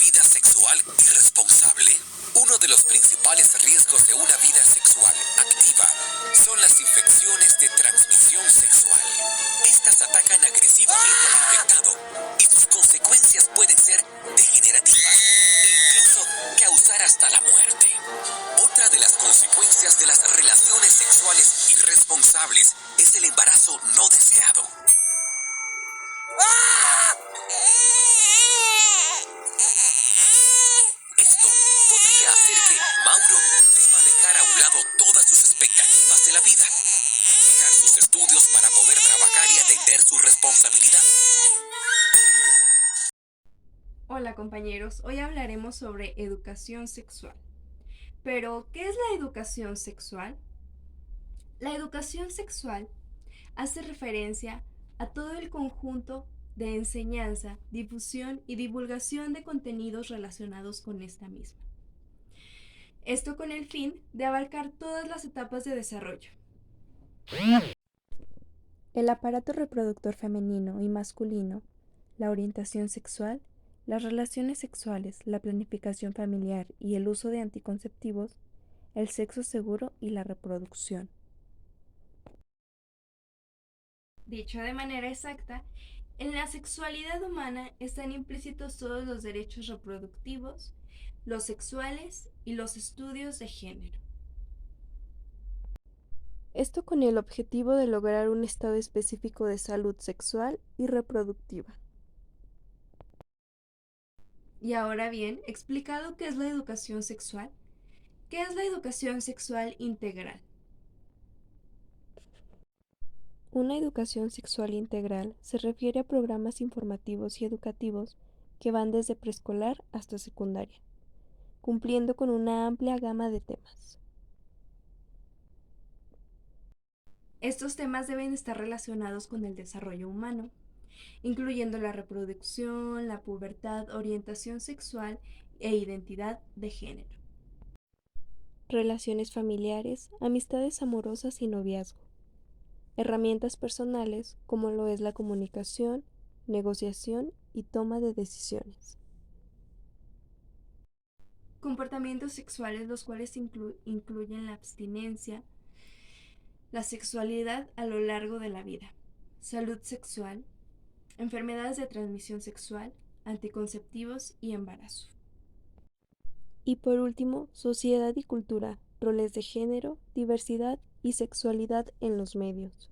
vida sexual irresponsable? Uno de los principales riesgos de una vida sexual activa son las infecciones de transmisión sexual. Estas atacan agresivamente al infectado y sus consecuencias pueden ser degenerativas e incluso causar hasta la muerte. Otra de las consecuencias de las relaciones sexuales irresponsables es el embarazo no deseado. Esto podría hacer que Mauro deba dejar a un lado todas sus expectativas de la vida, dejar sus estudios para poder trabajar y atender su responsabilidad. Hola compañeros, hoy hablaremos sobre educación sexual. Pero, ¿qué es la educación sexual? La educación sexual hace referencia a todo el conjunto de enseñanza, difusión y divulgación de contenidos relacionados con esta misma. Esto con el fin de abarcar todas las etapas de desarrollo. El aparato reproductor femenino y masculino, la orientación sexual, las relaciones sexuales, la planificación familiar y el uso de anticonceptivos, el sexo seguro y la reproducción. Dicho de manera exacta, en la sexualidad humana están implícitos todos los derechos reproductivos, los sexuales y los estudios de género. Esto con el objetivo de lograr un estado específico de salud sexual y reproductiva. Y ahora bien, explicado qué es la educación sexual, ¿qué es la educación sexual integral? Una educación sexual integral se refiere a programas informativos y educativos que van desde preescolar hasta secundaria, cumpliendo con una amplia gama de temas. Estos temas deben estar relacionados con el desarrollo humano, incluyendo la reproducción, la pubertad, orientación sexual e identidad de género. Relaciones familiares, amistades amorosas y noviazgo. Herramientas personales como lo es la comunicación, negociación y toma de decisiones. Comportamientos sexuales los cuales incluyen la abstinencia, la sexualidad a lo largo de la vida, salud sexual, enfermedades de transmisión sexual, anticonceptivos y embarazo. Y por último, sociedad y cultura, roles de género, diversidad y sexualidad en los medios.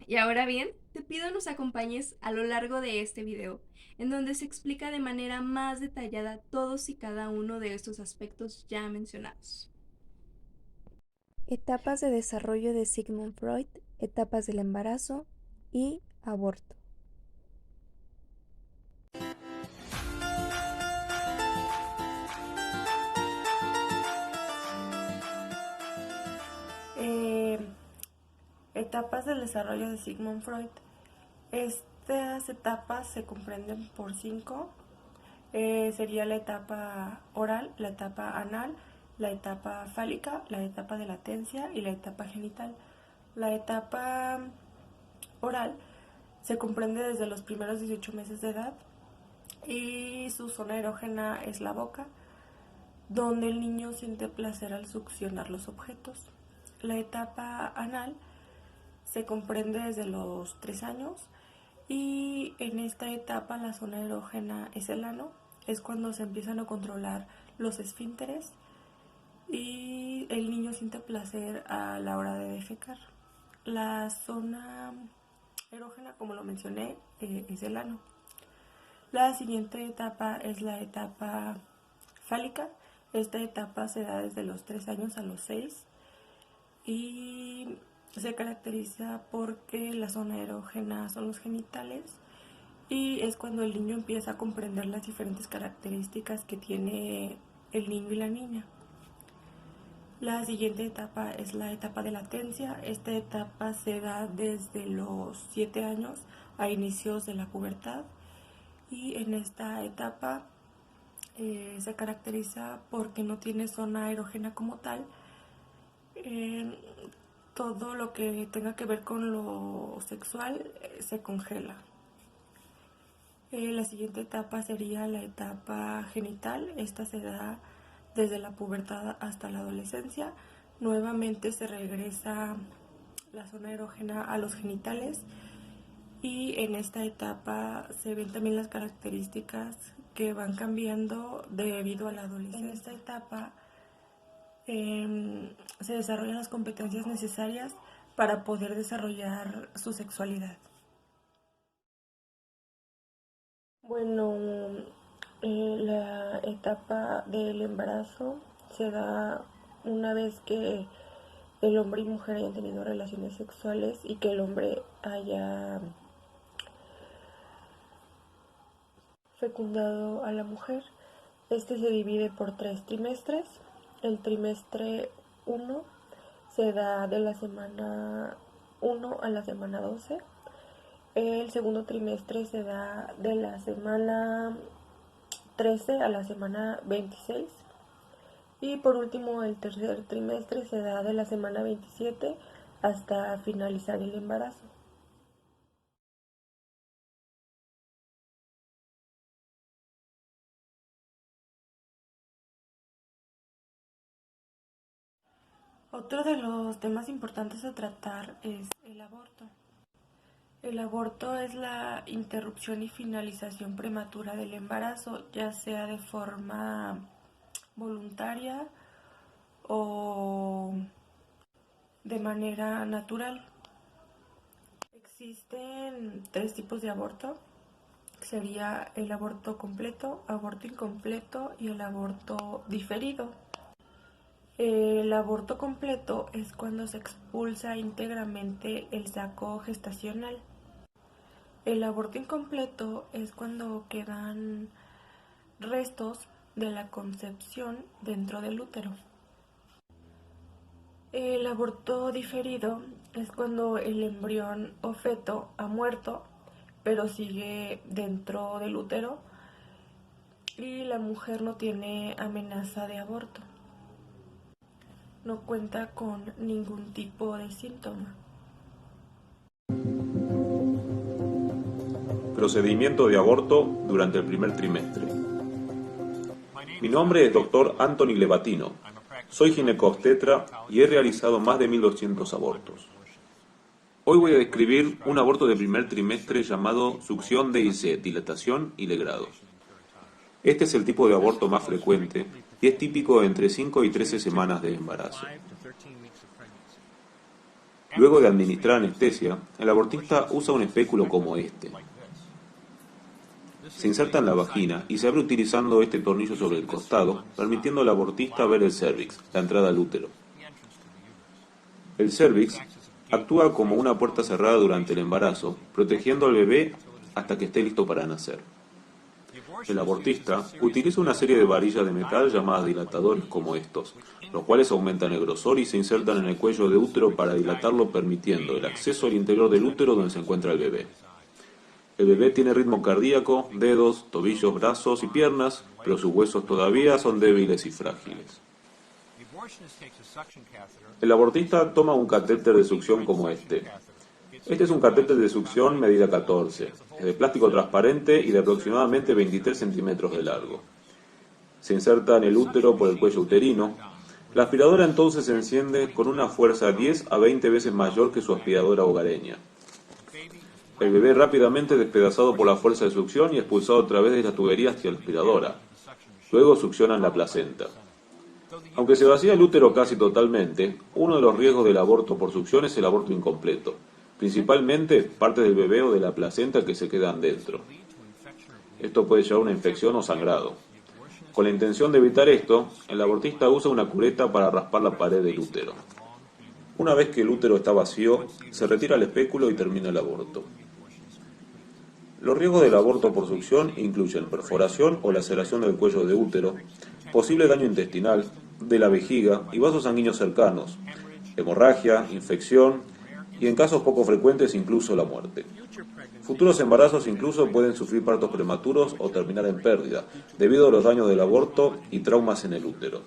Y ahora bien, te pido nos acompañes a lo largo de este video, en donde se explica de manera más detallada todos y cada uno de estos aspectos ya mencionados. Etapas de desarrollo de Sigmund Freud, etapas del embarazo y aborto. Eh, Etapas del desarrollo de Sigmund Freud. Estas etapas se comprenden por 5. Sería la etapa oral, la etapa anal, la etapa fálica, la etapa de latencia y la etapa genital. La etapa oral se comprende desde los primeros 18 meses de edad y su zona erógena es la boca, donde el niño siente placer al succionar los objetos. La etapa anal se comprende desde los 3 años y en esta etapa la zona erógena es el ano, es cuando se empiezan a controlar los esfínteres y el niño siente placer a la hora de defecar. La zona erógena, como lo mencioné, es el ano. La siguiente etapa es la etapa fálica. Esta etapa se da desde los 3 años a los 6 y se caracteriza porque la zona erógena son los genitales y es cuando el niño empieza a comprender las diferentes características que tiene el niño y la niña. La siguiente etapa es la etapa de latencia. Esta etapa se da desde los 7 años a inicios de la pubertad y en esta etapa se caracteriza porque no tiene zona erógena como tal. Todo lo que tenga que ver con lo sexual se congela. La siguiente etapa sería la etapa genital. Esta se da desde la pubertad hasta la adolescencia. Nuevamente se regresa la zona erógena a los genitales y en esta etapa se ven también las características que van cambiando debido a la adolescencia. En esta etapa se desarrollan las competencias necesarias para poder desarrollar su sexualidad. Bueno, la etapa del embarazo se da una vez que el hombre y mujer hayan tenido relaciones sexuales y que el hombre haya fecundado a la mujer. Este se divide por 3 trimestres. El trimestre 1 se da de la semana 1 a la semana 12. El segundo trimestre se da de la semana 13 a la semana 26. Y por último, el tercer trimestre se da de la semana 27 hasta finalizar el embarazo. Otro de los temas importantes a tratar es el aborto. El aborto es la interrupción y finalización prematura del embarazo, ya sea de forma voluntaria o de manera natural. Existen 3 tipos de aborto. Sería el aborto completo, aborto incompleto y el aborto diferido. El aborto completo es cuando se expulsa íntegramente el saco gestacional. El aborto incompleto es cuando quedan restos de la concepción dentro del útero. El aborto diferido es cuando el embrión o feto ha muerto, pero sigue dentro del útero y la mujer no tiene amenaza de aborto. No cuenta con ningún tipo de síntoma. Procedimiento de aborto durante el primer trimestre. Mi nombre es Dr. Anthony Levatino. Soy ginecobstetra y he realizado más de 1200 abortos. Hoy voy a describir un aborto de primer trimestre llamado succión DIC, dilatación y legrado. Este es el tipo de aborto más frecuente y es típico de entre 5 y 13 semanas de embarazo. Luego de administrar anestesia, el abortista usa un espéculo como este. Se inserta en la vagina y se abre utilizando este tornillo sobre el costado, permitiendo al abortista ver el cérvix, la entrada al útero. El cérvix actúa como una puerta cerrada durante el embarazo, protegiendo al bebé hasta que esté listo para nacer. El abortista utiliza una serie de varillas de metal llamadas dilatadores como estos, los cuales aumentan el grosor y se insertan en el cuello de útero para dilatarlo, permitiendo el acceso al interior del útero donde se encuentra el bebé. El bebé tiene ritmo cardíaco, dedos, tobillos, brazos y piernas, pero sus huesos todavía son débiles y frágiles. El abortista toma un catéter de succión como este. Este es un catéter de succión medida 14, es de plástico transparente y de aproximadamente 23 centímetros de largo. Se inserta en el útero por el cuello uterino. La aspiradora entonces se enciende con una fuerza 10 a 20 veces mayor que su aspiradora hogareña. El bebé es rápidamente despedazado por la fuerza de succión y expulsado a través de la tubería hacia la aspiradora. Luego succionan la placenta. Aunque se vacía el útero casi totalmente, uno de los riesgos del aborto por succión es el aborto incompleto, principalmente partes del bebé o de la placenta que se quedan dentro. Esto puede llevar a una infección o sangrado. Con la intención de evitar esto, el abortista usa una cureta para raspar la pared del útero. Una vez que el útero está vacío, se retira el espéculo y termina el aborto. Los riesgos del aborto por succión incluyen perforación o laceración del cuello de útero, posible daño intestinal, de la vejiga y vasos sanguíneos cercanos, hemorragia, infección y en casos poco frecuentes incluso la muerte. Futuros embarazos incluso pueden sufrir partos prematuros o terminar en pérdida, debido a los daños del aborto y traumas en el útero.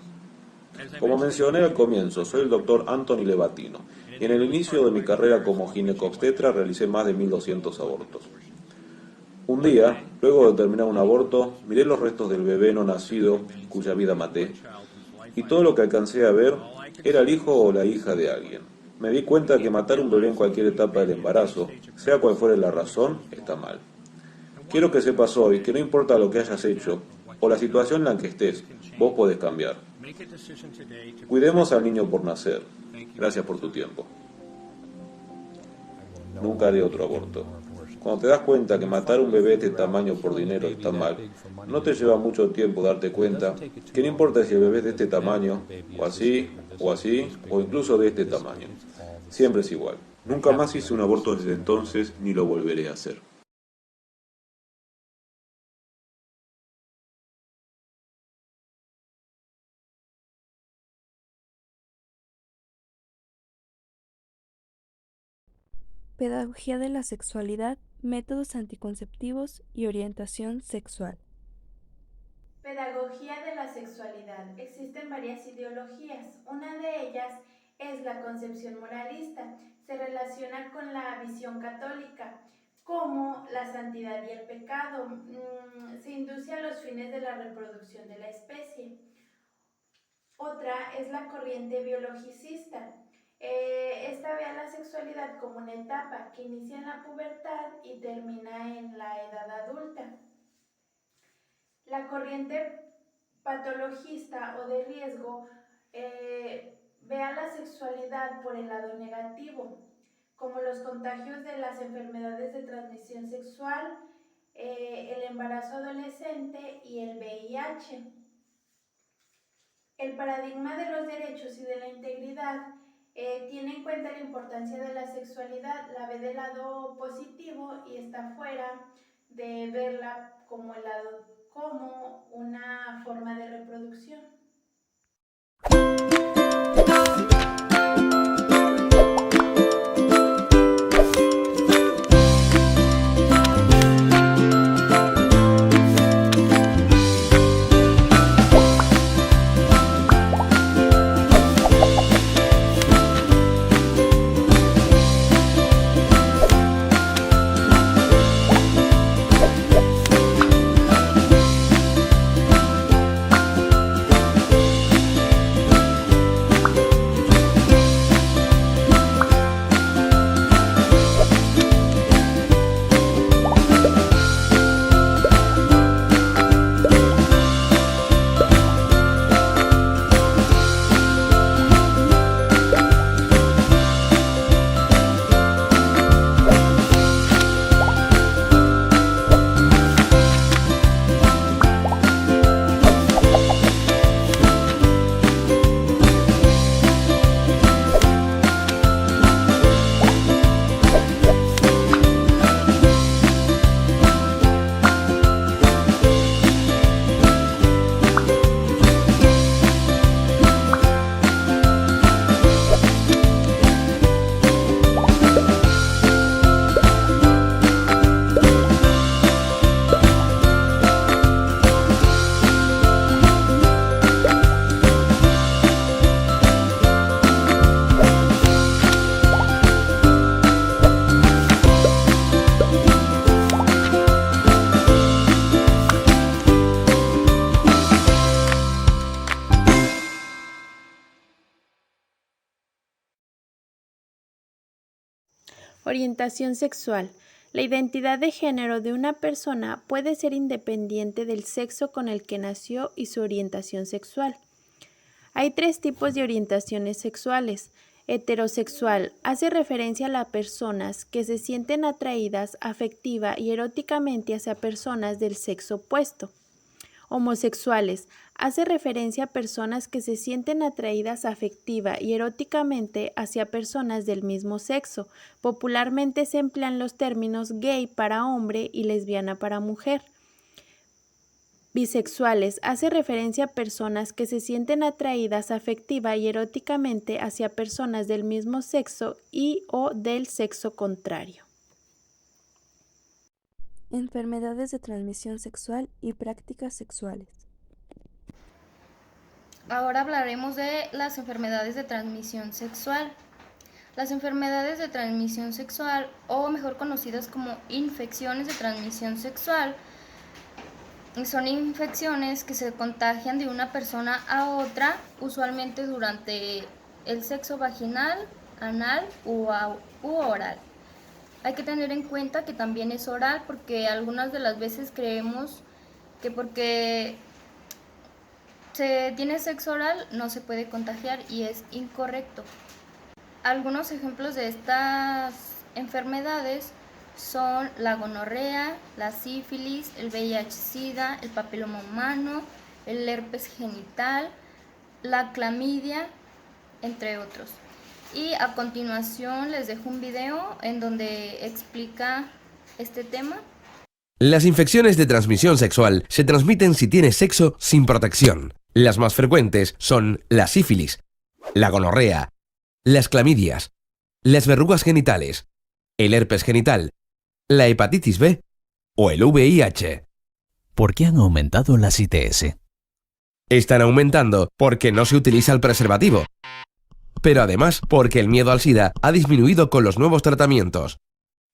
Como mencioné al comienzo, soy el Dr. Anthony Levatino, y en el inicio de mi carrera como ginecobstetra realicé más de 1200 abortos. Un día, luego de terminar un aborto, miré los restos del bebé no nacido cuya vida maté, y todo lo que alcancé a ver era el hijo o la hija de alguien. Me di cuenta que matar un bebé en cualquier etapa del embarazo, sea cual fuere la razón, está mal. Quiero que sepas hoy que no importa lo que hayas hecho o la situación en la que estés, vos podés cambiar. Cuidemos al niño por nacer. Gracias por tu tiempo. Nunca haré otro aborto. Cuando te das cuenta que matar un bebé de este tamaño por dinero está mal, no te lleva mucho tiempo darte cuenta que no importa si el bebé es de este tamaño, o así, o incluso de este tamaño. Siempre es igual. Nunca más hice un aborto desde entonces, ni lo volveré a hacer. Pedagogía de la sexualidad, métodos anticonceptivos y orientación sexual. Pedagogía de la sexualidad. Existen varias ideologías. Una de ellas es la concepción moralista. Se relaciona con la visión católica, como la santidad y el pecado. Se induce a los fines de la reproducción de la especie. Otra es la corriente biologicista. Esta ve a la sexualidad como una etapa que inicia en la pubertad y termina en la edad adulta. La corriente patologista o de riesgo ve a la sexualidad por el lado negativo, como los contagios de las enfermedades de transmisión sexual, el embarazo adolescente y el VIH. El paradigma de los derechos y de la integridad tiene en cuenta la importancia de la sexualidad, la ve del lado positivo y está fuera de verla como una forma de reproducción. Orientación sexual. La identidad de género de una persona puede ser independiente del sexo con el que nació y su orientación sexual. Hay 3 tipos de orientaciones sexuales. Heterosexual hace referencia a las personas que se sienten atraídas afectiva y eróticamente hacia personas del sexo opuesto. Homosexuales hace referencia a personas que se sienten atraídas afectiva y eróticamente hacia personas del mismo sexo. Popularmente se emplean los términos gay para hombre y lesbiana para mujer. Bisexuales hace referencia a personas que se sienten atraídas afectiva y eróticamente hacia personas del mismo sexo y o del sexo contrario. Enfermedades de transmisión sexual y prácticas sexuales. Ahora hablaremos de las enfermedades de transmisión sexual. Las enfermedades de transmisión sexual, o mejor conocidas como infecciones de transmisión sexual, son infecciones que se contagian de una persona a otra, usualmente durante el sexo vaginal, anal u oral. Hay que tener en cuenta que también es oral, porque algunas de las veces creemos que porque se tiene sexo oral no se puede contagiar, y es incorrecto. Algunos ejemplos de estas enfermedades son la gonorrea, la sífilis, el VIH-Sida, el papiloma humano, el herpes genital, la clamidia, entre otros. Y a continuación les dejo un video en donde explica este tema. Las infecciones de transmisión sexual se transmiten si tienes sexo sin protección. Las más frecuentes son la sífilis, la gonorrea, las clamidias, las verrugas genitales, el herpes genital, la hepatitis B o el VIH. ¿Por qué han aumentado las ITS? Están aumentando porque no se utiliza el preservativo, pero además porque el miedo al SIDA ha disminuido con los nuevos tratamientos,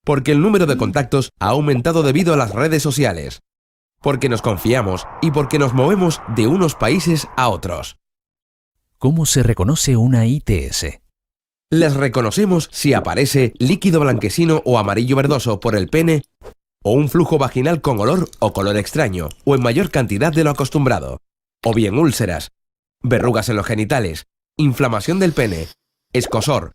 porque el número de contactos ha aumentado debido a las redes sociales, porque nos confiamos y porque nos movemos de unos países a otros. ¿Cómo se reconoce una ITS? Las reconocemos si aparece líquido blanquecino o amarillo verdoso por el pene, o un flujo vaginal con olor o color extraño, o en mayor cantidad de lo acostumbrado, o bien úlceras, verrugas en los genitales, inflamación del pene, escozor,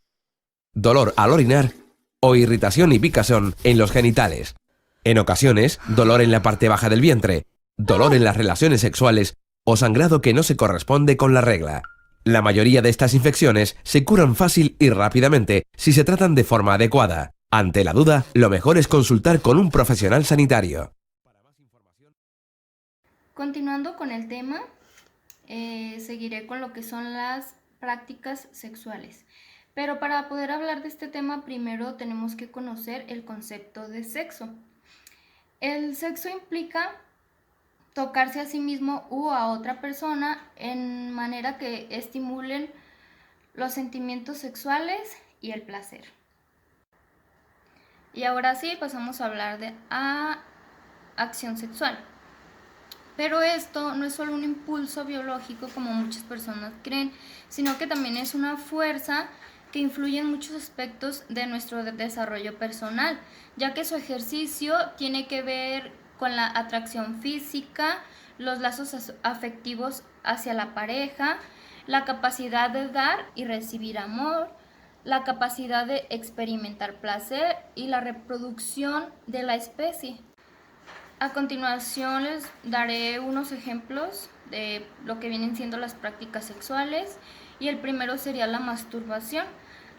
dolor al orinar o irritación y picazón en los genitales. En ocasiones, dolor en la parte baja del vientre, dolor en las relaciones sexuales o sangrado que no se corresponde con la regla. La mayoría de estas infecciones se curan fácil y rápidamente si se tratan de forma adecuada. Ante la duda, lo mejor es consultar con un profesional sanitario. Continuando con el tema, seguiré con lo que son las prácticas sexuales. Pero para poder hablar de este tema, primero tenemos que conocer el concepto de sexo. El sexo implica tocarse a sí mismo u a otra persona en manera que estimulen los sentimientos sexuales y el placer. Y ahora sí, pasamos a hablar de acción sexual. Pero esto no es solo un impulso biológico como muchas personas creen, sino que también es una fuerza que influye en muchos aspectos de nuestro desarrollo personal, ya que su ejercicio tiene que ver con la atracción física, los lazos afectivos hacia la pareja, la capacidad de dar y recibir amor, la capacidad de experimentar placer y la reproducción de la especie. A continuación les daré unos ejemplos de lo que vienen siendo las prácticas sexuales, y el primero sería la masturbación.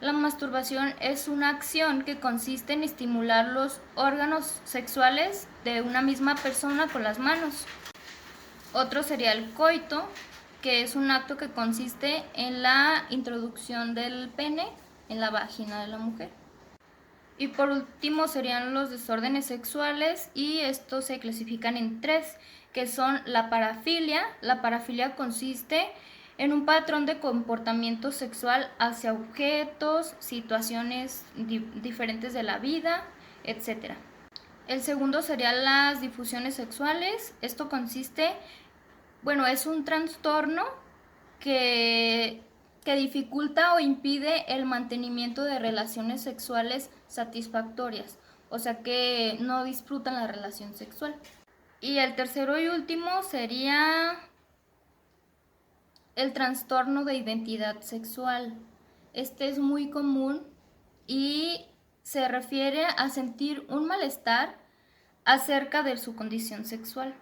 La masturbación es una acción que consiste en estimular los órganos sexuales de una misma persona con las manos. Otro sería el coito, que es un acto que consiste en la introducción del pene en la vagina de la mujer. Y por último serían los desórdenes sexuales, y estos se clasifican en 3, que son la parafilia. La parafilia consiste en un patrón de comportamiento sexual hacia objetos, situaciones diferentes de la vida, etc. El segundo serían las difusiones sexuales. Esto consiste, es un trastorno que dificulta o impide el mantenimiento de relaciones sexuales satisfactorias, o sea que no disfrutan la relación sexual. Y el tercero y último sería el trastorno de identidad sexual. Este es muy común y se refiere a sentir un malestar acerca de su condición sexual.